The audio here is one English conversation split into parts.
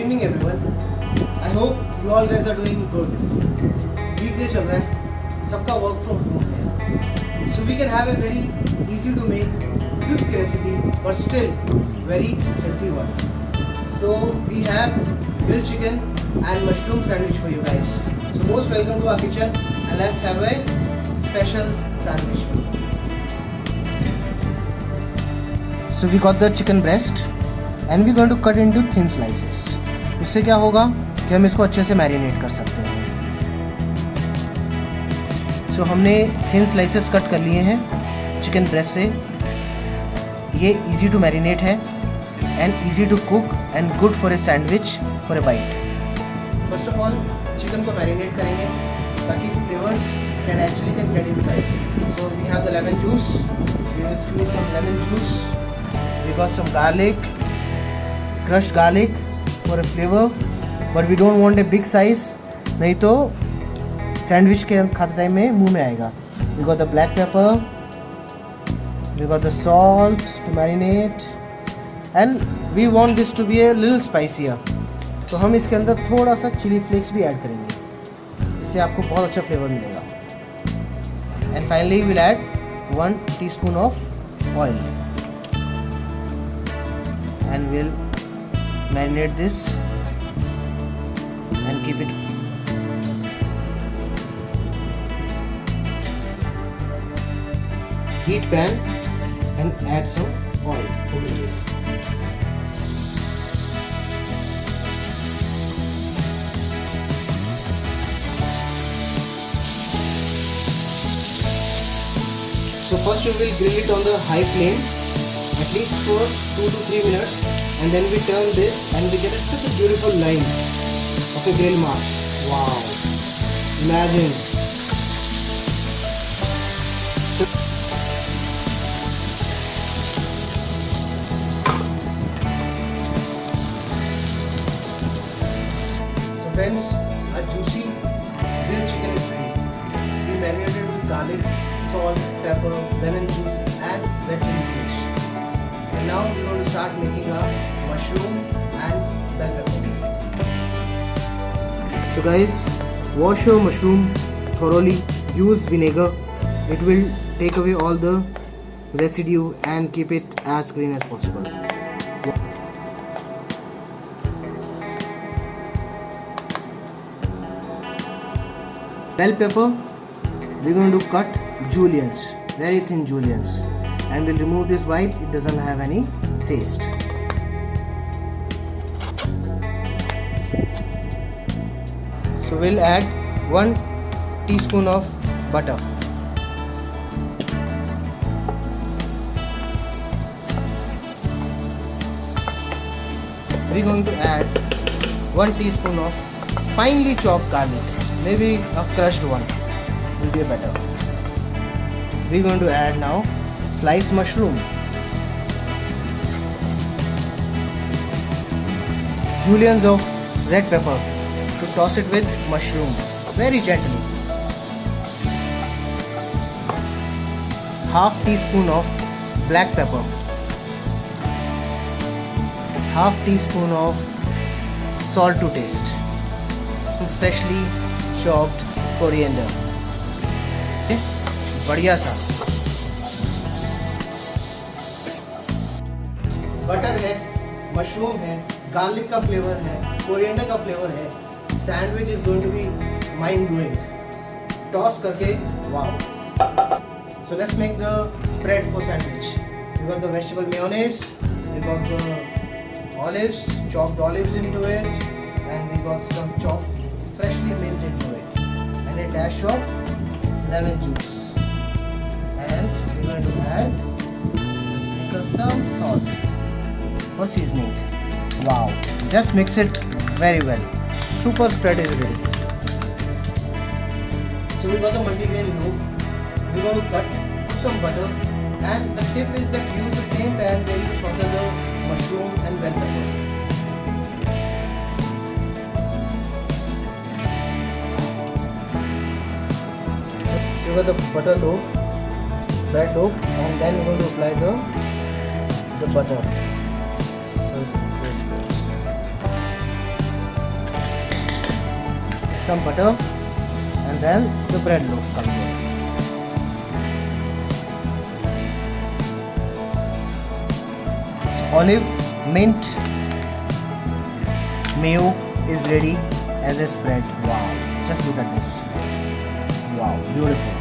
evening everyone. I hope you all guys are doing good. Weekday चल रहा है, सबका work from home है, so we can have a very easy to make quick recipe but still very healthy one. So we have grilled chicken and mushroom sandwich for you guys. So most welcome to our kitchen and let's have a special sandwich for you. So we got the chicken breast and we're going to cut into thin slices. इससे क्या होगा कि हम इसको अच्छे से marinate कर सकते हैं. So हमने थिन स्लाइसेस कट कर लिए हैं चिकन ब्रेस्ट से. ये इजी टू मैरिनेट है and easy to cook and good for a sandwich for a bite. First of all chicken को मैरिनेट करेंगे ताकि flavours can get inside. So we have the lemon juice. We will squeeze some lemon juice. We got some garlic, crushed garlic for a flavor, but we don't want a big size, नहीं तो sandwich के खाते time में मुंह में आएगा. We got the black pepper, we got the salt to marinate, and we want this to be a little spicier. तो हम इसके अंदर थोड़ा सा चिली फ्लेक्स भी ऐड करेंगे, इससे आपको बहुत अच्छा फ्लेवर मिलेगा. And finally we'll add 1 teaspoon of oil and we'll marinate this and keep it. Heat pan and add some oil over here. So first we will grill it on the high flame at least for 2 to 3 minutes, and then we turn this and we get such a beautiful line of a grill mark. Wow, imagine. So friends, a juicy grilled chicken is ready. We marinated with garlic, salt, pepper, lemon juice and red chili flakes. And now we're going to start making our mushroom and bell pepper. So guys, wash your mushroom thoroughly. Use vinegar. It will take away all the residue and keep it as green as possible. Bell pepper, we're going to cut juliennes, very thin juliennes. And we'll remove this white, it doesn't have any taste. So we'll add 1 teaspoon of butter. We're going to add 1 teaspoon of finely chopped garlic, maybe a crushed one will be better. We're going to add now sliced mushroom, juliennes of red pepper. To toss it with mushroom very gently. Half teaspoon of black pepper, half teaspoon of salt to taste, some freshly chopped coriander. बढ़िया सा butter है, mushroom है, garlic का flavour है, coriander का flavour है. Sandwich is going to be mind blowing. Toss करके wow. So let's make the spread for sandwich. We got the vegetable mayonnaise, we got the olives, chopped olives into it, and we got some chopped freshly mint into it, and a dash of lemon juice. And we're going to add some salt for seasoning. Wow, just mix it very well. Super spread is ready. So we got the multi-grain loaf. We're going to cut some butter, and the tip is that use the same pan where you saute the mushroom and bell pepper. So you got the butter loaf, bread loaf, and then we're going to apply the butter. So this goes. some butter, and then the bread loaf comes in. So olive, mint, mayo is ready as a spread. Wow, just look at this. Wow, beautiful.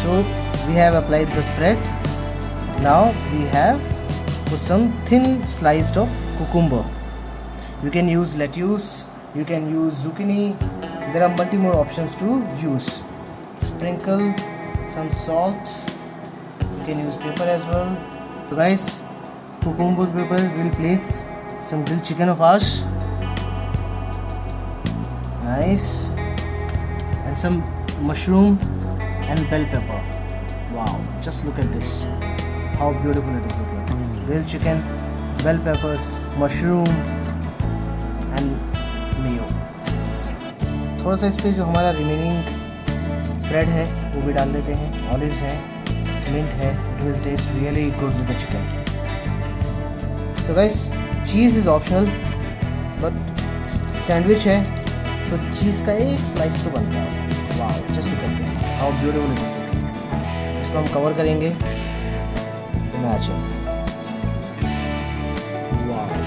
So we have applied the spread. Now we have put some thin sliced of cucumber. You can use lettuce, you can use zucchini. There are multi more options to use. Sprinkle some salt. You can use pepper as well. So guys, cucumber pepper, we'll place some grilled chicken of ours. Nice. And some mushroom and bell pepper. Wow, just look at this. How beautiful it is looking. Grilled chicken, bell peppers, mushroom and mayo. थोड़ा सा इस पे जो हमारा remaining spread है वो भी डाल लेते हैं. ऑलिव्स है, मिंट है. It will test really good with the chicken. So guys, cheese is optional, but sandwich है तो चीज़ का एक स्लाइस तो बनता है. Wow, just look at this, how beautiful it is looking. इसको हम कवर करेंगे. Imagine. Wow.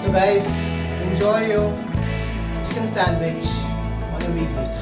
So guys, enjoy your chicken sandwich on your weekdays.